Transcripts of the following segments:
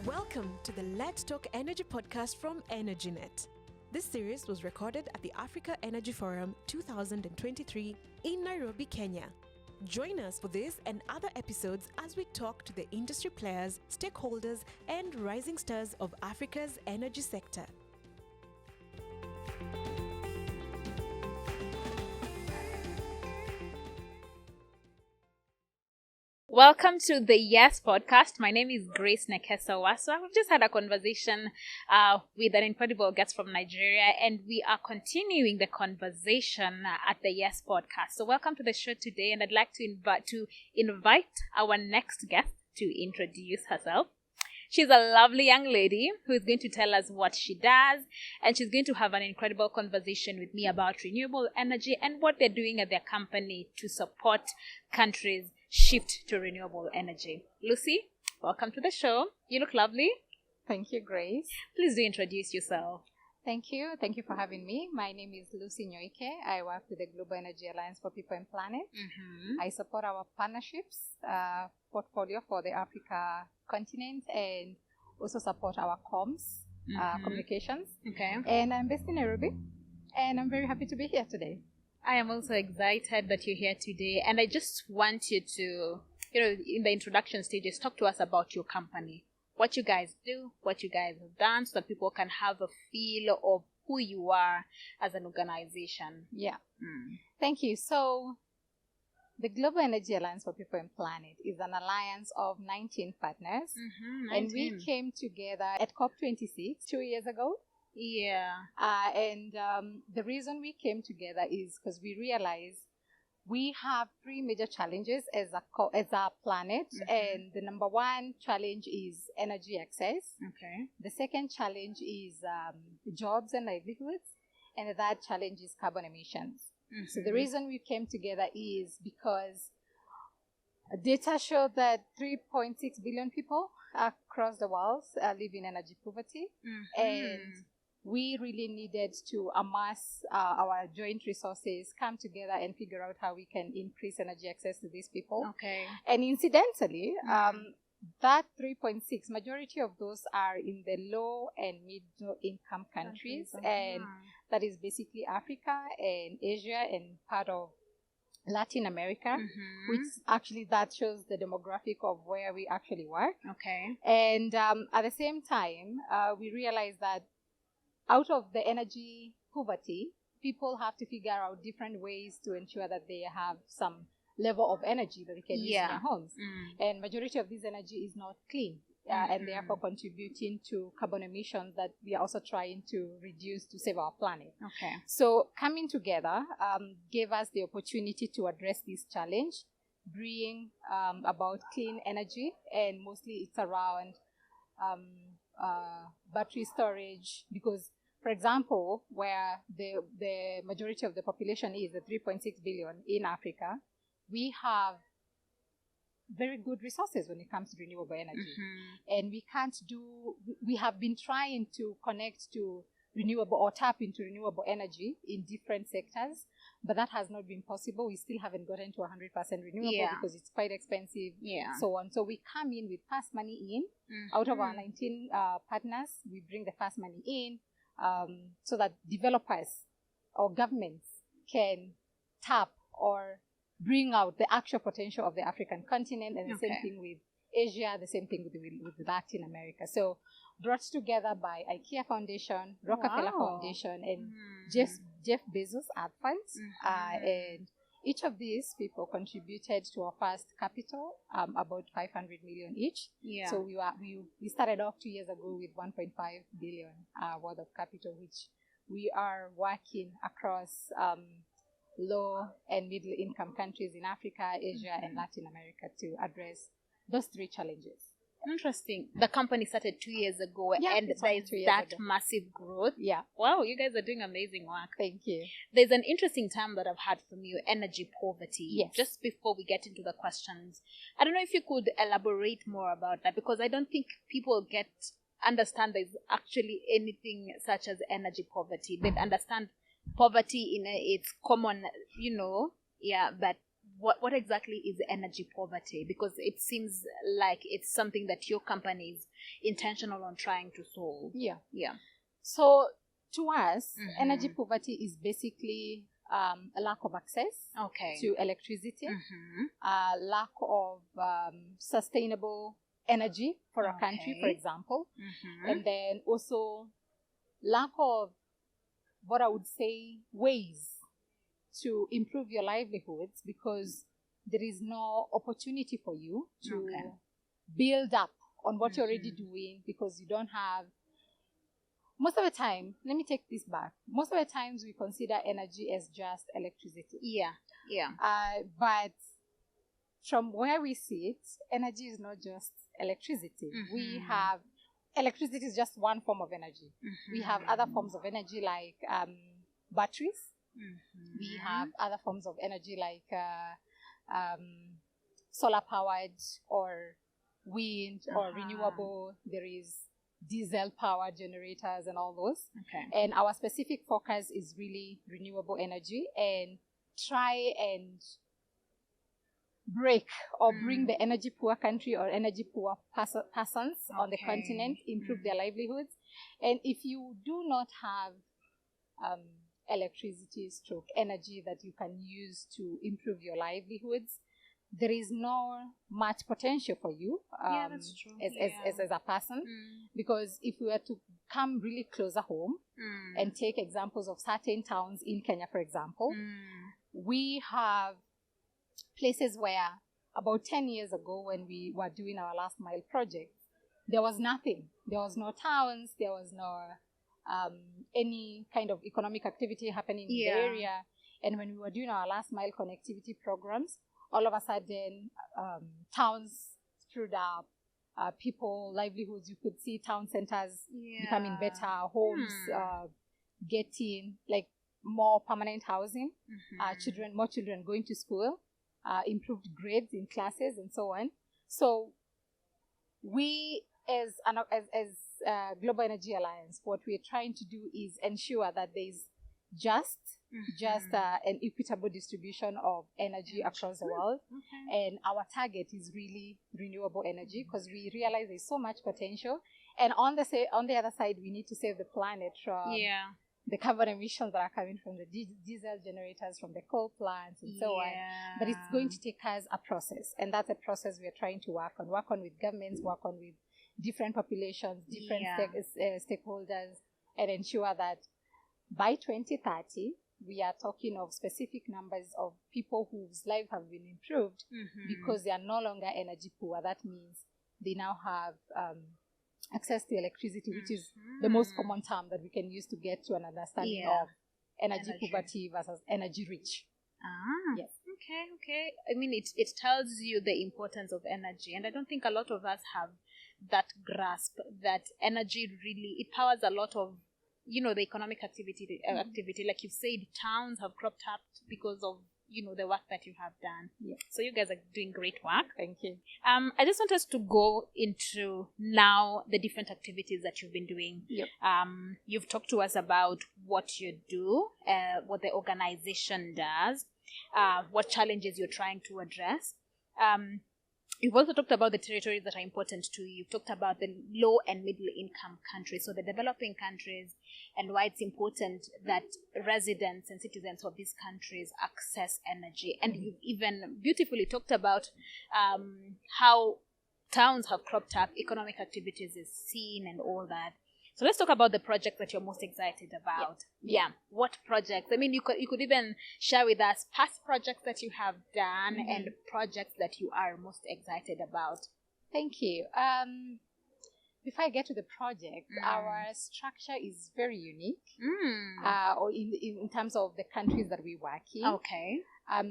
Welcome to the Let's Talk Energy podcast from EnergyNet. This series was recorded at the Africa Energy Forum 2023 in Nairobi, Kenya. Join us for this and other episodes as we talk to the industry players, stakeholders, and rising stars of Africa's energy sector. Welcome to the Yes podcast. My name is Grace Waswa. We've just had a conversation with an incredible guest from Nigeria, and we are continuing the conversation at the Yes podcast. So welcome to the show today, and I'd like to invite our next guest to introduce herself. She's a lovely young lady who is going to tell us what she does, and she's going to have an incredible conversation with me about renewable energy and what they're doing at their company to support countries shift to renewable energy. Lucy, welcome to the show. You look lovely. Thank you, Grace. Please do introduce yourself. Thank you. Thank you for having me. My name is Lucy Nyoike. I work with the Global Energy Alliance for People and Planet. I support our partnerships portfolio for the Africa continent and also support our comms, communications. Okay. And I'm based in Nairobi, and I'm very happy to be here today. I am also excited that you're here today, and I just want you to, in the introduction stages, talk to us about your company, what you guys do, what you guys have done, so that people can have a feel of who you are as an organization. Yeah. Thank you. So, the Global Energy Alliance for People and Planet is an alliance of 19 partners, 19. and we came together at COP26 2 years ago. Yeah. And the reason we came together is because we realized we have three major challenges as a planet. And the number one challenge is energy access. Okay. The second challenge is jobs and livelihoods. And the third challenge is carbon emissions. So the reason we came together is because data show that 3.6 billion people across the world live in energy poverty. And we really needed to amass our joint resources, come together and figure out how we can increase energy access to these people. Okay. And incidentally, that 3.6, majority of those are in the low and middle income countries. And that is basically Africa and Asia and part of Latin America, which actually that shows the demographic of where we actually work. Okay. And at the same time, we realized that out of the energy poverty, people have to figure out different ways to ensure that they have some level of energy that they can use in their homes. And majority of this energy is not clean, and therefore contributing to carbon emissions that we are also trying to reduce to save our planet. Okay. So coming together gave us the opportunity to address this challenge, bring about clean energy, and mostly it's around battery storage, because for example, where the majority of the population is, the 3.6 billion in Africa, we have very good resources when it comes to renewable energy. And we have been trying to connect to renewable or tap into renewable energy in different sectors, but that has not been possible. We still haven't gotten to 100% renewable because it's quite expensive, so on. So we come in with fast money in. Out of our 19 partners, we bring the fast money in so that developers or governments can tap or bring out the actual potential of the African continent, and the same thing with Asia, the same thing with Latin America. So brought together by IKEA Foundation, Rockefeller Foundation, and Jeff Bezos Art Funds. And each of these people contributed to our first capital, about 500 million each. So we started off 2 years ago with 1.5 billion worth of capital, which we are working across low and middle income countries in Africa, Asia, and Latin America to address those three challenges. Interesting. The company started 2 years ago, and there's that massive growth. Yeah. Wow, you guys are doing amazing work. Thank you. There's an interesting term that I've heard from you, energy poverty. Yes. Just before we get into the questions, I don't know if you could elaborate more about that, because I don't think people understand there's actually anything such as energy poverty. They understand poverty in its common, but what exactly is energy poverty? Because it seems like it's something that your company is intentional on trying to solve. Yeah. Yeah. So to us, energy poverty is basically a lack of access to electricity, lack of sustainable energy for a country, for example, and then also lack of what I would say ways to improve your livelihoods, because there is no opportunity for you to build up on what you're already doing, because you don't have. Most of the time, let me take this back. Most of the times we consider energy as just electricity. Yeah. But from where we sit, energy is not just electricity. We have electricity is just one form of energy. We have other forms of energy like batteries. We have other forms of energy like solar powered or wind or renewable. There is diesel power generators and all those. And our specific focus is really renewable energy, and try and break or bring the energy poor country or energy poor persons on the continent, improve their livelihoods. And if you do not have electricity stroke energy that you can use to improve your livelihoods, there is no much potential for you that's true. As a person. Because if we were to come really closer home and take examples of certain towns in Kenya, for example, we have places where about 10 years ago, when we were doing our last mile project, there was nothing. There was no towns, there was no any kind of economic activity happening in the area. And when we were doing our last mile connectivity programs, all of a sudden, towns screwed up, people, livelihoods. You could see town centers becoming better, homes getting like more permanent housing, more children going to school, improved grades in classes, and so on. So we, as Global Energy Alliance, what we're trying to do is ensure that there's just an equitable distribution of energy across the world. And our target is really renewable energy, because we realize there's so much potential. And on the other side, we need to save the planet from the carbon emissions that are coming from the diesel generators, from the coal plants, and so on. But it's going to take us a process, and that's a process we are trying to work on with governments, work on with different populations, different stakeholders, and ensure that by 2030, we are talking of specific numbers of people whose lives have been improved because they are no longer energy poor. That means they now have access to electricity, which is the most common term that we can use to get to an understanding of energy poverty versus energy rich. Yes. Okay. I mean, it tells you the importance of energy, and I don't think a lot of us have that grasp that energy really, it powers a lot of, the economic activity. Like you said, towns have cropped up because of, the work that you have done. So you guys are doing great work. Thank you. I just want us to go into now the different activities that you've been doing. You've talked to us about what you do, what the organization does, what challenges you're trying to address. You've also talked about the territories that are important to you. You've talked about the low and middle income countries, so the developing countries, and why it's important that residents and citizens of these countries access energy. And you've even beautifully talked about how towns have cropped up, economic activities is seen, and all that. So let's talk about the project that you're most excited about. What projects? I mean, you could even share with us past projects that you have done and projects that you are most excited about. Thank you. Before I get to the project, our structure is very unique or in terms of the countries that we work in.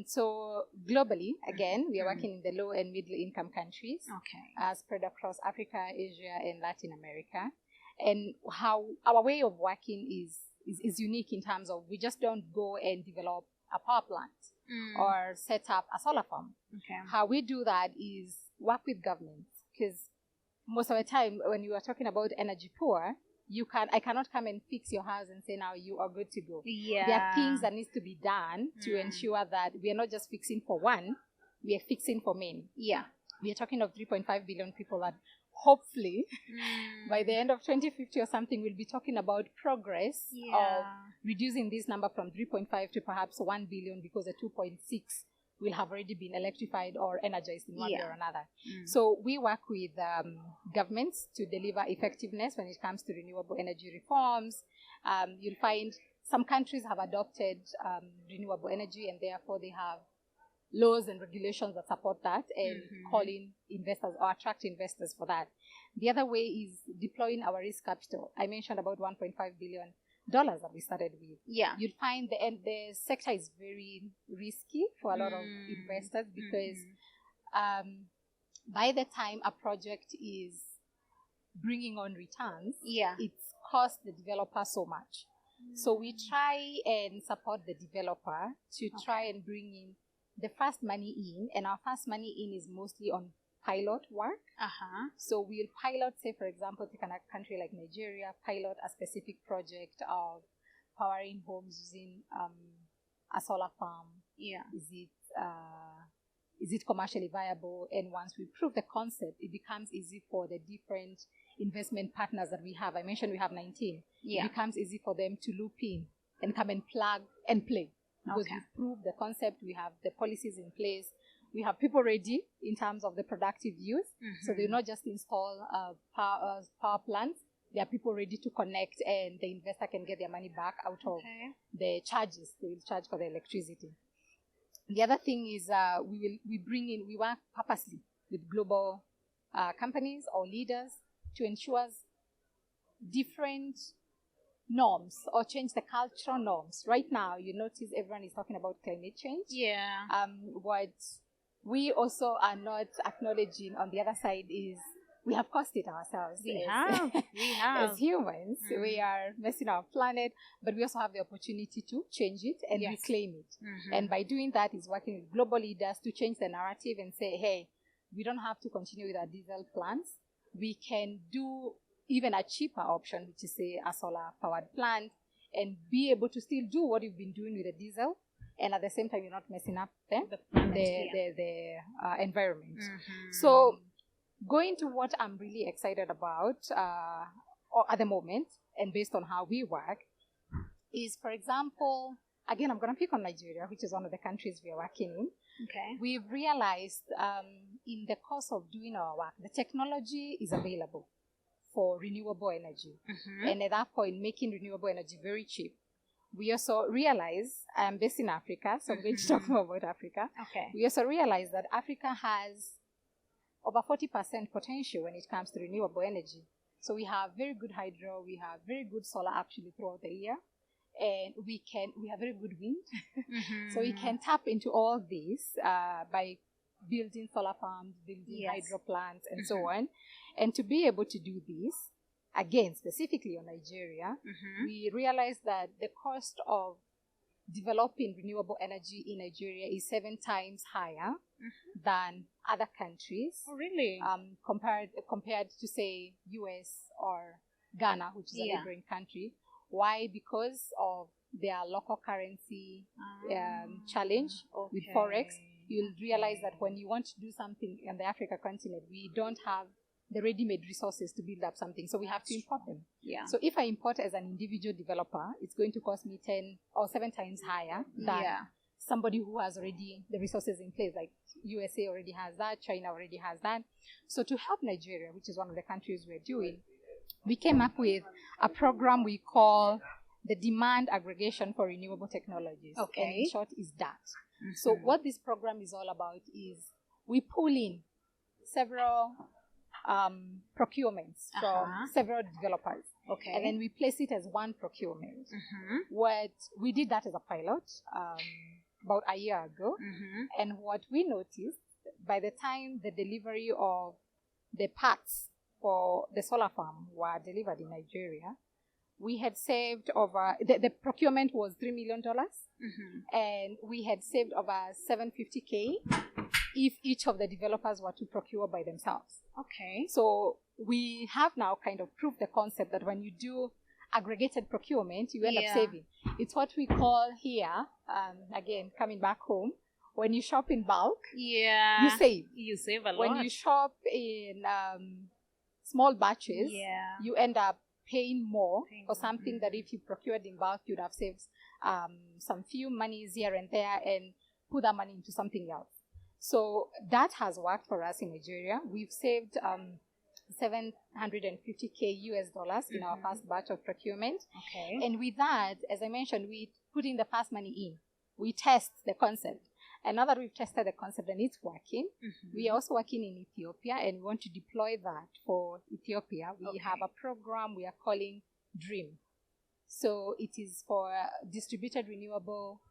So globally, again, we are working in the low and middle income countries, spread across Africa, Asia, and Latin America. And how our way of working is unique in terms of we just don't go and develop a power plant or set up a solar farm. How we do that is work with governments, because most of the time when you are talking about energy poor, I cannot come and fix your house and say now you are good to go. Yeah. There are things that needs to be done to ensure that we are not just fixing for one, we are fixing for many. Yeah. We are talking of 3.5 billion people that hopefully by the end of 2050 or something, we'll be talking about progress of reducing this number from 3.5 to perhaps 1 billion, because the 2.6 will have already been electrified or energized in one way or another. So we work with governments to deliver effectiveness when it comes to renewable energy reforms. You'll find some countries have adopted renewable energy, and therefore they have laws and regulations that support that and call in investors or attract investors for that. The other way is deploying our risk capital. I mentioned about $1.5 billion that we started with. Yeah. You'd find the sector is very risky for a lot of investors, because by the time a project is bringing on returns, it's cost the developer so much. So we try and support the developer to try and bring in the first money in, and our first money in is mostly on pilot work. So we'll pilot, say for example, take a country like Nigeria, pilot a specific project of powering homes using a solar farm. Is it commercially viable? And once we prove the concept, it becomes easy for the different investment partners that we have. I mentioned we have 19. It becomes easy for them to loop in and come and plug and play. Because we've proved the concept, we have the policies in place, we have people ready in terms of the productive use. So they'll not just install power plants, there are people ready to connect, and the investor can get their money back out of the charges they will charge for the electricity. The other thing is we work purposely with global companies or leaders to ensure different norms or change the cultural norms. Right now, you notice everyone is talking about climate change. What we also are not acknowledging on the other side is we have caused it ourselves. We have. As humans, we are messing our planet, but we also have the opportunity to change it and reclaim it. And by doing that is working with global leaders to change the narrative and say, hey, we don't have to continue with our diesel plants. We can do even a cheaper option, which is say a solar powered plant, and be able to still do what you've been doing with the diesel, and at the same time you're not messing up the environment. So going to what I'm really excited about at the moment, and based on how we work, is, for example, again, I'm going to pick on Nigeria, which is one of the countries we are working in. We've realized in the course of doing our work, the technology is available for renewable energy. And at that point, making renewable energy very cheap. We also realize, I'm based in Africa, so I'm going to talk more about Africa. We also realize that Africa has over 40% potential when it comes to renewable energy. So we have very good hydro, we have very good solar actually throughout the year, and we have very good wind. So we can tap into all this by building solar farms, building hydro plants, and so on. And to be able to do this, again, specifically on Nigeria, we realized that the cost of developing renewable energy in Nigeria is 7 times higher than other countries. Oh, really? Compared to, say, US or Ghana, which is a neighboring country. Why? Because of their local currency challenge with Forex. You'll realize that when you want to do something in the Africa continent, we don't have the ready-made resources to build up something, so we have to import them. So if I import as an individual developer, it's going to cost me 10 or 7 times higher than somebody who has already the resources in place, like USA already has that, China already has that. So to help Nigeria, which is one of the countries we're doing, we came up with a program we call the Demand Aggregation for Renewable Technologies. And in short is DAT. So what this program is all about is we pull in several procurements from several developers. And then we place it as one procurement. What we did that as a pilot about a year ago. And what we noticed, by the time the delivery of the parts for the solar farm were delivered in Nigeria, we had saved over, the procurement was $3 million, and we had saved over $750K if each of the developers were to procure by themselves. Okay. So we have now kind of proved the concept that when you do aggregated procurement, you end up saving. It's what we call here, again, coming back home, when you shop in bulk, you save. You save a lot. When you shop in small batches, you end up paying more for something that if you procured in bulk, you'd have saved some few monies here and there and put that money into something else. So that has worked for us in Nigeria. We've saved $750K US in our first batch of procurement. Okay. And with that, as I mentioned, we put in the fast money in. We test the concept. And now that we've tested the concept and it's working, we are also working in Ethiopia and we want to deploy that for Ethiopia. We have a program we are calling DREAM. So it is for distributed renewable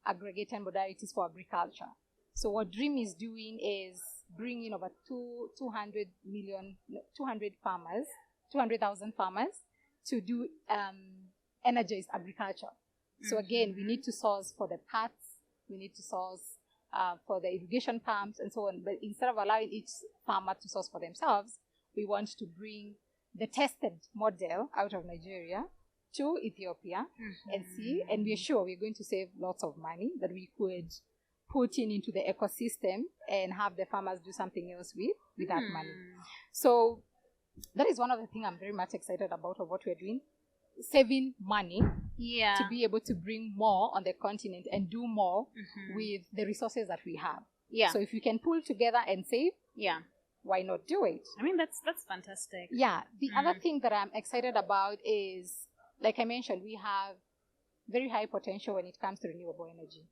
aggregated modalities for agriculture. So what DREAM is doing is bringing over 200,000 farmers to do energized agriculture. So again, we need to source for the parts, we need to source for the irrigation pumps and so on. But instead of allowing each farmer to source for themselves, we want to bring the tested model out of Nigeria to Ethiopia and see, and we're sure we're going to save lots of money that we could put into the ecosystem and have the farmers do something else with that money. So that is one of the things I'm very much excited about of what we're doing. Saving money to be able to bring more on the continent and do more with the resources that we have. So if you can pull together and save, why not do it? I mean, that's fantastic. The other thing that I'm excited about is, like I mentioned, we have very high potential when it comes to renewable energy.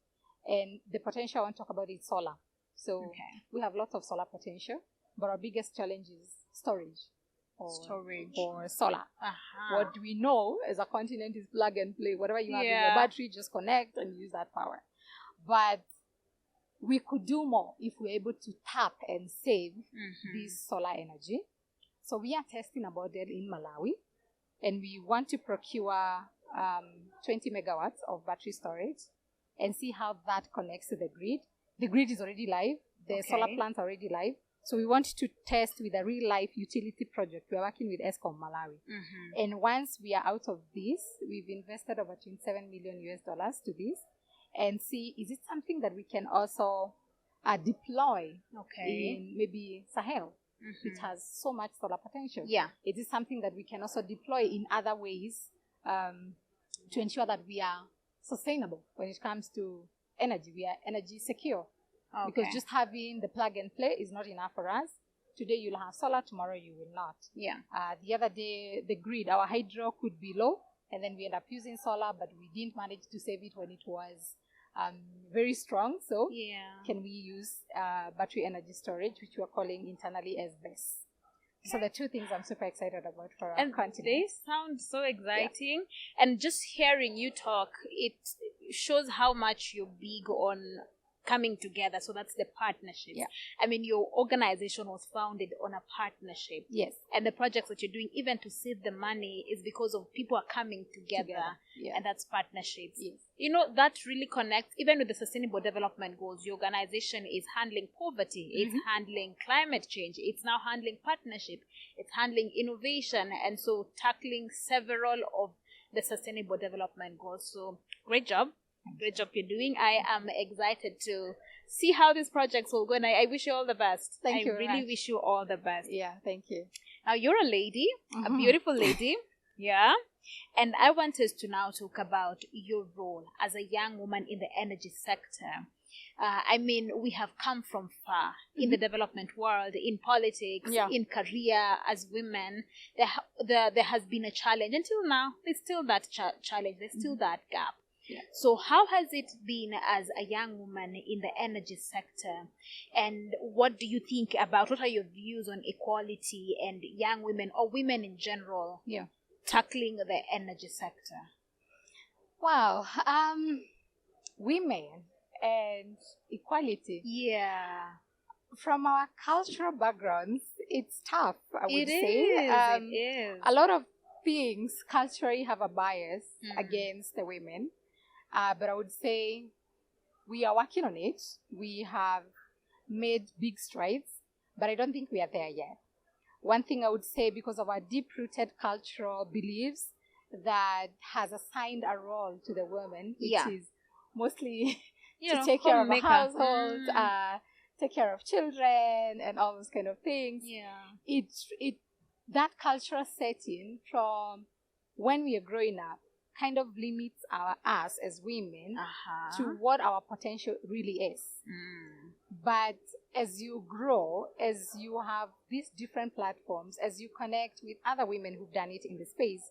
And the potential I want to talk about is solar. So we have lots of solar potential, but our biggest challenge is storage. For solar. What do we know as a continent is plug and play. Whatever you have in your battery, just connect and use that power. But we could do more if we're able to tap and save this solar energy. So we are testing about that in Malawi, and we want to procure 20 megawatts of battery storage and see how that connects to the grid. The grid is already live. The solar plants are already live. So we want to test with a real-life utility project. We are working with ESCOM Malawi. And once we are out of this, we've invested over $27 million US to this and see, is it something that we can also deploy in maybe Sahel, which has so much solar potential. Is it something that we can also deploy in other ways to ensure that we are sustainable when it comes to energy? We are energy secure. Because just having the plug and play is not enough for us. Today you'll have solar, tomorrow you will not. The other day, the grid, our hydro could be low, and then we end up using solar, but we didn't manage to save it when it was very strong. So can we use battery energy storage, which we're calling internally as BESS. So the two things I'm super excited about for our continent. They sound so exciting. And just hearing you talk, it shows how much you're big on coming together. So that's the partnership. I mean, your organization was founded on a partnership. And the projects that you're doing, even to save the money, is because of people are coming together. And that's partnerships. You know, that really connects even with the sustainable development goals. Your organization is handling poverty, it's handling climate change, it's now handling partnership, it's handling innovation, and so tackling several of the sustainable development goals. So great job. Great job you're doing. I am excited to see how these projects will go, and I wish you all the best. Thank you. I really wish you all the best. Thank you. Now, you're a lady, a beautiful lady, and I want us to now talk about your role as a young woman in the energy sector. I mean, we have come from far in the development world, in politics, in career as women. There has been a challenge. Until now, there's still that challenge. There's still that gap. So how has it been as a young woman in the energy sector? And what do you think about, what are your views on equality and young women or women in general tackling the energy sector? Wow. Women and equality. From our cultural backgrounds, it's tough, I would say. It is. A lot of things culturally have a bias against the women. But I would say we are working on it. We have made big strides, but I don't think we are there yet. One thing I would say, because of our deep-rooted cultural beliefs that has assigned a role to the woman, which is mostly to take care of a household, take care of children, and all those kind of things. That cultural setting from when we are growing up kind of limits us as women to what our potential really is. But as you grow, as you have these different platforms, as you connect with other women who've done it in the space,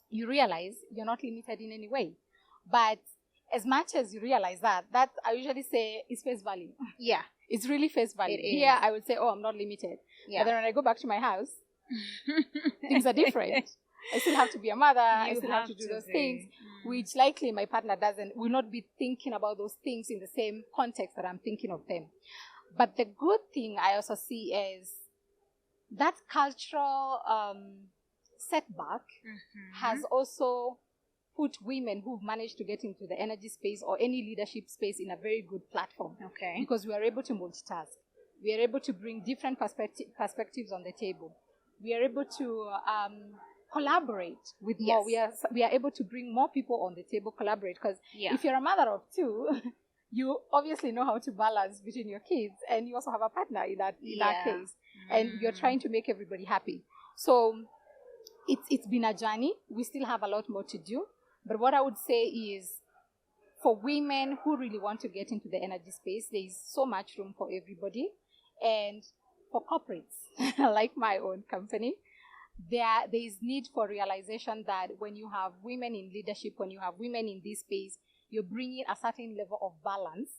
you realize you're not limited in any way. But as much as you realize that I usually say is face value. Yeah. It's really face value. Here I would say, oh, I'm not limited. Yeah. But then when I go back to my house, things are different. I still have to be a mother. I still have to do those things, which likely my partner will not be thinking about those things in the same context that I'm thinking of them. But the good thing I also see is that cultural setback has also put women who've managed to get into the energy space or any leadership space in a very good platform. Okay. Because we are able to multitask. We are able to bring different perspectives on the table. We are able to collaborate with more. We are able to bring more people on the table, collaborate. Because if you're a mother of two, you obviously know how to balance between your kids, and you also have a partner in that case, and you're trying to make everybody happy. So it's been a journey. We still have a lot more to do. But what I would say is, for women who really want to get into the energy space, there is so much room for everybody. And for corporates, like my own company, there is need for realization that when you have women in leadership, when you have women in this space, you're bringing a certain level of balance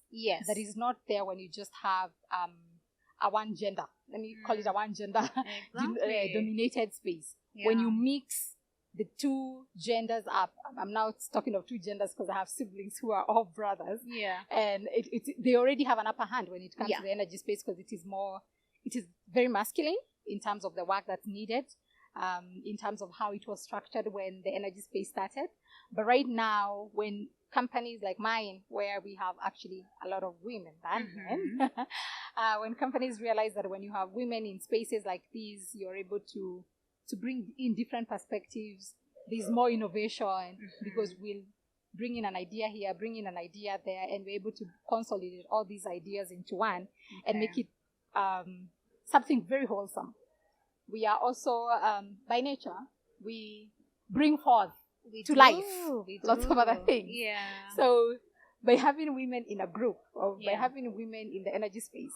that is not there when you just have a one gender. Let me call it a one gender dominated space. Yeah. When you mix the two genders up, I'm now talking of two genders because I have siblings who are all brothers. Yeah. And they already have an upper hand when it comes to the energy space, because it is very masculine in terms of the work that's needed, in terms of how it was structured when the energy space started. But right now, when companies like mine, where we have actually a lot of women than men, when companies realize that when you have women in spaces like these, you're able to bring in different perspectives, there's more innovation, because we'll bring in an idea here, bring in an idea there, and we're able to consolidate all these ideas into one and make it something very wholesome. We are also, by nature, we bring forth to life lots of other things. Yeah. So by having women in a group, or by having women in the energy space,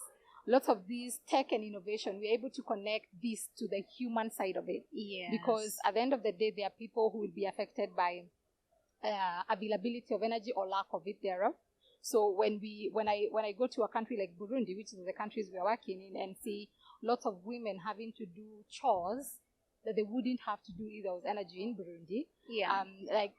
lots of these tech and innovation, we're able to connect this to the human side of it. Yes. Because at the end of the day, there are people who will be affected by availability of energy or lack of it thereof. So when I go to a country like Burundi, which is the countries we are working in, and see lots of women having to do chores that they wouldn't have to do if there was energy in Burundi. Yeah. Like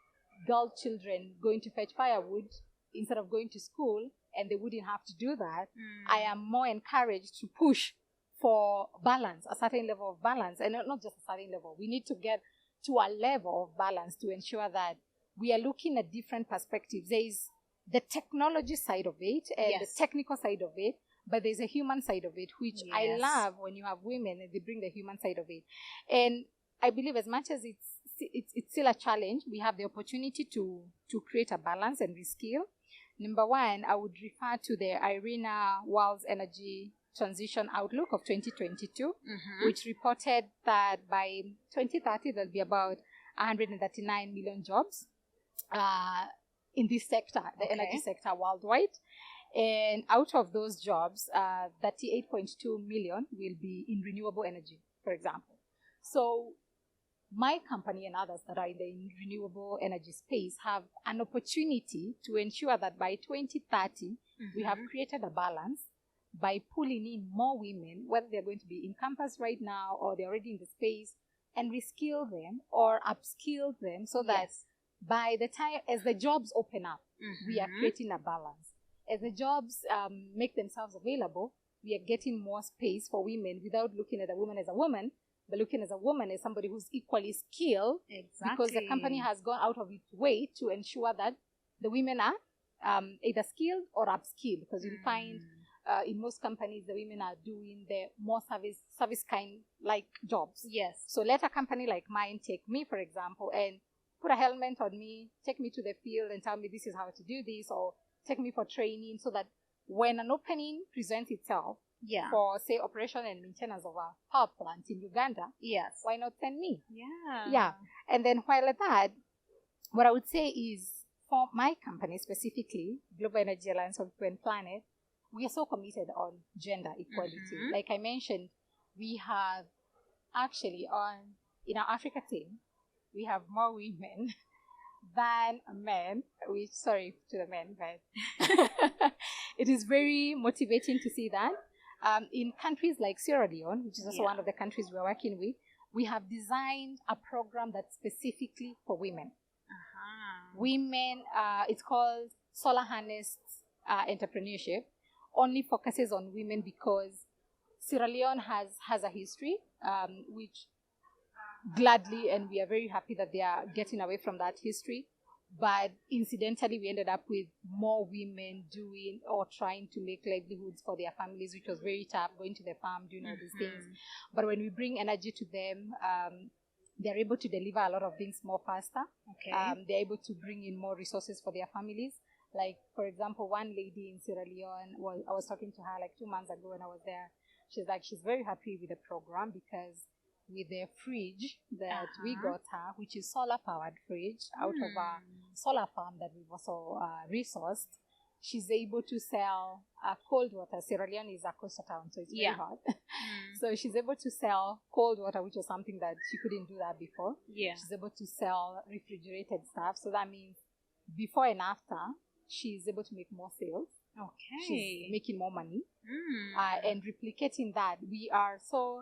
girl children going to fetch firewood instead of going to school, and they wouldn't have to do that. I am more encouraged to push for balance, a certain level of balance, and not just a certain level. We need to get to a level of balance to ensure that we are looking at different perspectives. There is the technology side of it and the technical side of it, but there's a human side of it, which I love when you have women and they bring the human side of it. And I believe, as much as it's still a challenge, we have the opportunity to create a balance and reskill. Number one, I would refer to the IRENA World's Energy Transition Outlook of 2022, which reported that by 2030, there'll be about 139 million jobs in this sector, the energy sector worldwide. And out of those jobs, 38.2 million will be in renewable energy, for example. So my company and others that are in the renewable energy space have an opportunity to ensure that by 2030, we have created a balance by pulling in more women, whether they're going to be in campus right now or they're already in the space, and reskill them or upskill them, so that by the time, as the jobs open up, we are creating a balance. As the jobs make themselves available, we are getting more space for women without looking at a woman as a woman, but looking as a woman as somebody who's equally skilled. Exactly. Because the company has gone out of its way to ensure that the women are either skilled or upskilled, because you'll find in most companies, the women are doing the more service kind like jobs. Yes. So let a company like mine take me, for example, and put a helmet on me, take me to the field and tell me this is how to do this, or take me for training, so that when an opening presents itself for, say, operation and maintenance of a power plant in Uganda, yes, why not send me? Yeah. And then while at that, what I would say is, for my company specifically, Global Energy Alliance of People and Planet, we are so committed on gender equality. Like I mentioned, we have actually in our Africa team, we have more women than men. Sorry to the men, but it is very motivating to see that. In countries like Sierra Leone, which is also one of the countries we're working with, we have designed a program that's specifically for women. Women, it's called Solar Harness Entrepreneurship, only focuses on women because Sierra Leone has a history, which gladly, and we are very happy that they are getting away from that history. But incidentally, we ended up with more women doing or trying to make livelihoods for their families, which was very tough, going to the farm, doing all these things. But when we bring energy to them, they're able to deliver a lot of things more faster. They're able to bring in more resources for their families. Like, for example, one lady in Sierra Leone, I was talking to her like 2 months ago when I was there. She's like, she's very happy with the program because with the fridge that we got her, which is solar-powered fridge out of a solar farm that we've also resourced, she's able to sell cold water. Sierra Leone is a coastal town, so it's very hot. So she's able to sell cold water, which was something that she couldn't do that before. She's able to sell refrigerated stuff. So that means before and after, she's able to make more sales. She's making more money. And replicating that, we are so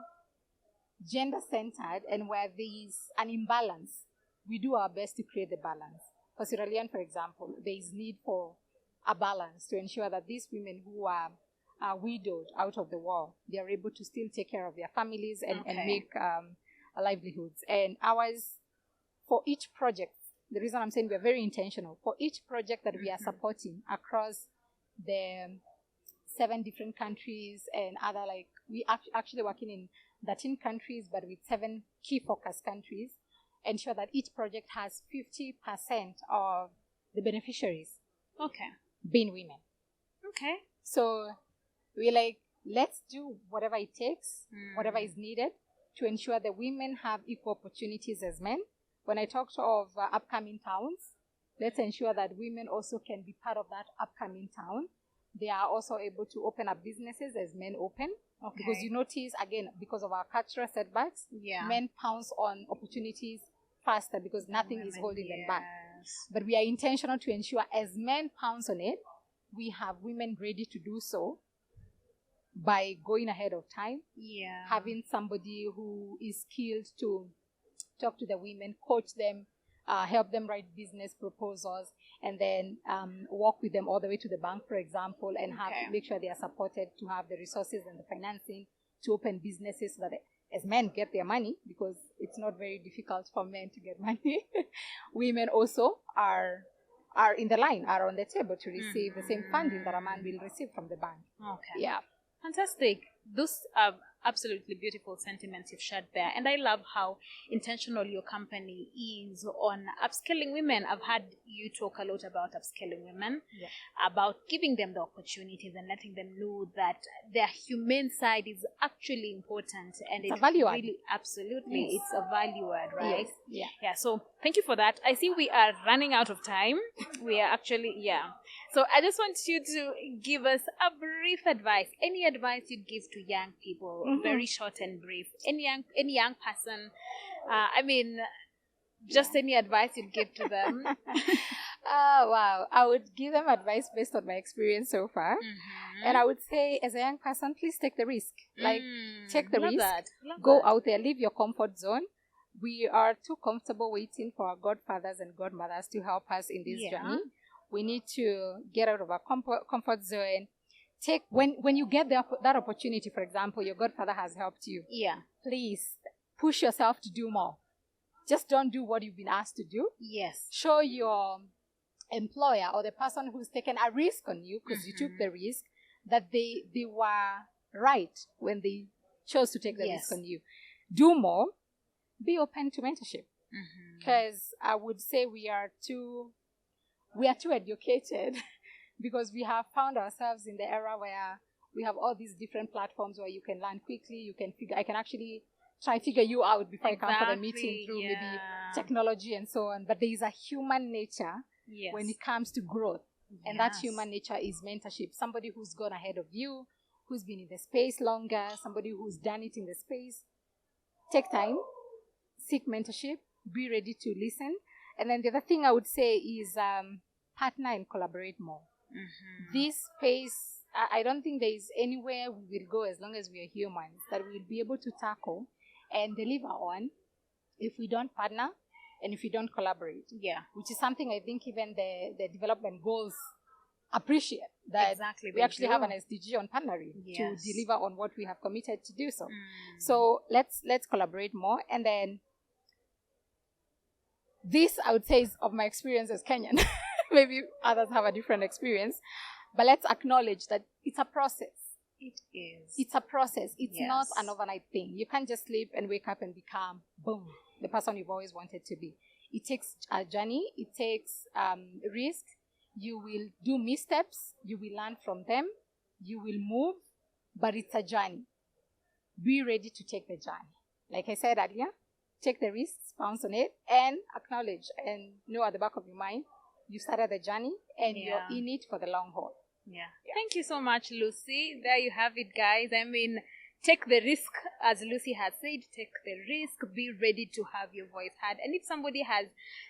gender-centered, and where there is an imbalance, we do our best to create the balance. For Sierra Leone, for example, there is need for a balance to ensure that these women who are widowed out of the war, they are able to still take care of their families and make livelihoods. And ours, for each project, the reason I'm saying we are very intentional, for each project that we are supporting across the 7 different countries and other, like, we actually working in 13 countries, but with 7 key focus countries, ensure that each project has 50% of the beneficiaries being women. So we're like, let's do whatever it takes, whatever is needed to ensure that women have equal opportunities as men. When I talked of upcoming towns, let's ensure that women also can be part of that upcoming town. They are also able to open up businesses as men open. Because you notice, again, because of our cultural setbacks, men pounce on opportunities faster because nothing is holding them back. But we are intentional to ensure as men pounce on it, we have women ready to do so by going ahead of time, having somebody who is skilled to talk to the women, coach them, help them write business proposals, and then work with them all the way to the bank, for example, and make sure they are supported to have the resources and the financing to open businesses so that as men get their money, because it's not very difficult for men to get money, women also are in the line, are on the table to receive the same funding that a man will receive from the bank. Fantastic. Those are absolutely beautiful sentiments you've shared there. And I love how intentional your company is on upskilling women. I've had you talk a lot about upskilling women, about giving them the opportunities and letting them know that their humane side is actually important. And it's a value add. Absolutely. It's a value add, right? So thank you for that. I see we are running out of time. We are actually, So I just want you to give us a brief advice. Any advice you'd give to young people, very short and brief. Any young person, just any advice you'd give to them. Wow. I would give them advice based on my experience so far. And I would say, as a young person, please take the risk. Take the risk. Go out there, leave your comfort zone. We are too comfortable waiting for our godfathers and godmothers to help us in this journey. We need to get out of our comfort zone. When you get that opportunity, for example, your godfather has helped you. Please push yourself to do more. Just don't do what you've been asked to do. Show your employer or the person who's taken a risk on you, because you took the risk, that they were right when they chose to take the Yes. risk on you. Do more. Be open to mentorship. Because I would say we are too educated because we have found ourselves in the era where we have all these different platforms where you can learn quickly. I can actually try and figure you out before I come for the meeting through maybe technology and so on. But there is a human nature when it comes to growth. And that human nature is mentorship. Somebody who's gone ahead of you, who's been in the space longer, somebody who's done it in the space. Take time, seek mentorship, be ready to listen. And then the other thing I would say is partner and collaborate more. This space, I don't think there is anywhere we will go as long as we are humans that we will be able to tackle and deliver on if we don't partner and if we don't collaborate. Yeah. Which is something I think even the development goals appreciate. That Exactly, we they actually do. have an SDG on partnering to Yes. deliver on what we have committed to do so. So let's collaborate more. And then this, I would say, is of my experience as Kenyan. Maybe others have a different experience. But let's acknowledge that it's a process. It is. It's a process. It's not Yes. an overnight thing. You can't just sleep and wake up and become, boom, the person you've always wanted to be. It takes a journey. It takes risk. You will do missteps. You will learn from them. You will move. But it's a journey. Be ready to take the journey. Like I said earlier, take the risks, bounce on it, and acknowledge and know at the back of your mind, you started the journey and you're in it for the long haul. Yeah. Thank you so much, Lucy. There you have it, guys. I mean, take the risk, as Lucy has said, take the risk, be ready to have your voice heard. And if somebody has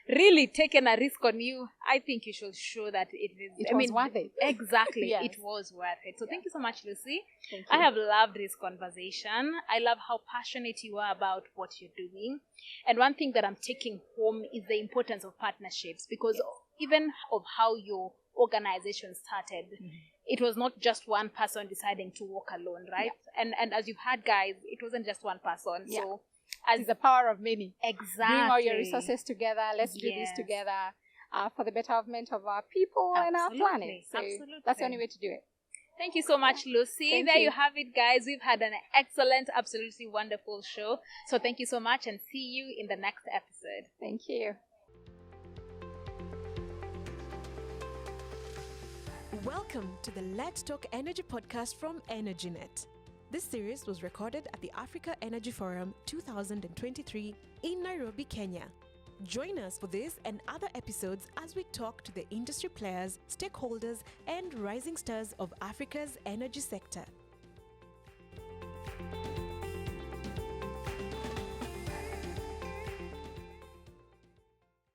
really taken a risk on you, I think you should show that it was worth it. Exactly. Yes. It was worth it. So thank you so much, Lucy. Thank you. I have loved this conversation. I love how passionate you are about what you're doing. And one thing that I'm taking home is the importance of partnerships, because even of how your organization started, it was not just one person deciding to walk alone, right? And as you've heard, guys, it wasn't just one person. So as it's the power of many. Exactly. Bring all your resources together. Let's do this together for the betterment of our people and our planet. So that's the only way to do it. Thank you so much, Lucy. There you have it, guys. We've had an excellent, absolutely wonderful show. So thank you so much and see you in the next episode. Thank you. Welcome to the Let's Talk Energy podcast from EnergyNet. This series was recorded at the Africa Energy Forum 2023 in Nairobi, Kenya. Join us for this and other episodes as we talk to the industry players, stakeholders, and rising stars of Africa's energy sector.